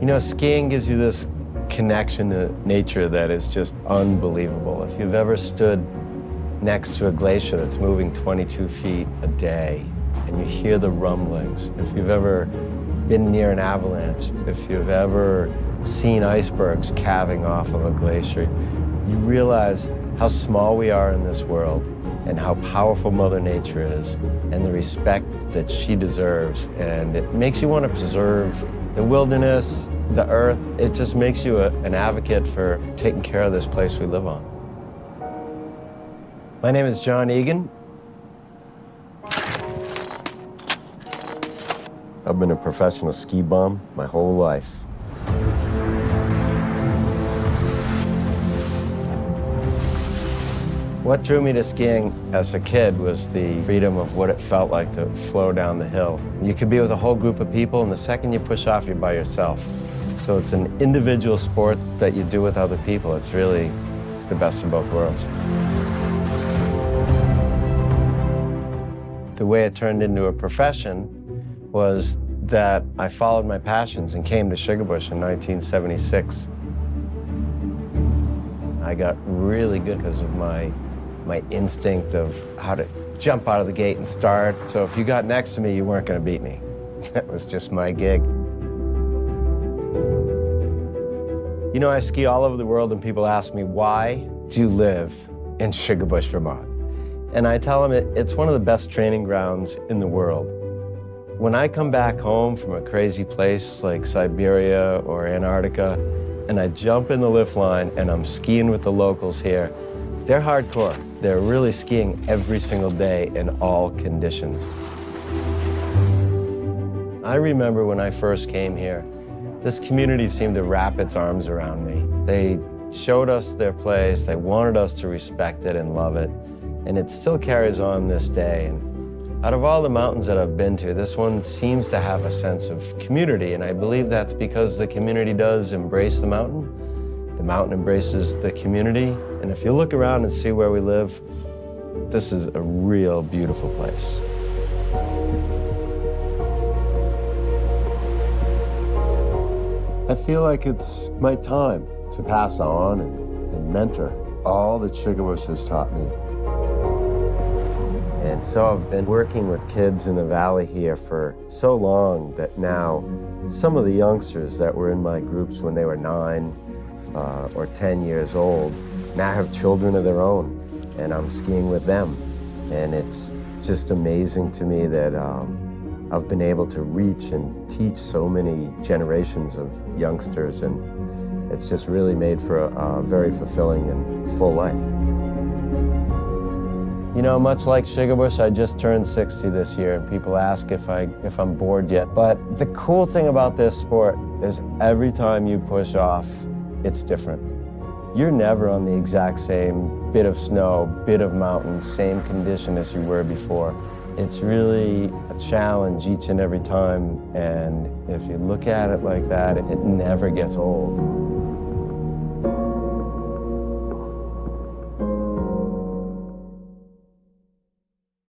You know, skiing gives you this connection to nature that is just unbelievable. If you've ever stood next to a glacier that's moving 22 feet a day and you hear the rumblings, if you've ever been near an avalanche, if you've ever seen icebergs calving off of a glacier, you realize how small we are in this world and how powerful Mother Nature is and the respect that she deserves. And it makes you want to preserve the wilderness, the earth. It just makes you an advocate for taking care of this place we live on. My name is John Egan. I've been a professional ski bum my whole life. What drew me to skiing as a kid was the freedom of what it felt like to flow down the hill. You could be with a whole group of people, and the second you push off, you're by yourself. So it's an individual sport that you do with other people. It's really the best of both worlds. The way it turned into a profession was that I followed my passions and came to Sugarbush in 1976. I got really good because of my instinct of how to jump out of the gate and start. So if you got next to me, you weren't going to beat me. That was just my gig. You know, I ski all over the world and people ask me, why do you live in Sugarbush, Vermont? And I tell them it's one of the best training grounds in the world. When I come back home from a crazy place like Siberia or Antarctica, and I jump in the lift line and I'm skiing with the locals here, they're hardcore. They're really skiing every single day in all conditions. I remember when I first came here, this community seemed to wrap its arms around me. They showed us their place, they wanted us to respect it and love it, and it still carries on this day. And out of all the mountains that I've been to, this one seems to have a sense of community, and I believe that's because the community does embrace the mountain embraces the community, and if you look around and see where we live, this is a real beautiful place. I feel like it's my time to pass on and mentor all that Sugarbush has taught me. And so I've been working with kids in the valley here for so long that now some of the youngsters that were in my groups when they were 9 or 10 years old now have children of their own, and I'm skiing with them. And it's just amazing to me that I've been able to reach and teach so many generations of youngsters, and it's just really made for a very fulfilling and full life. You know, much like Sugarbush, I just turned 60 this year, and people ask if I'm bored yet. But the cool thing about this sport is every time you push off, it's different. You're never on the exact same bit of snow, bit of mountain, same condition as you were before. It's really a challenge each and every time, and if you look at it like that, it never gets old.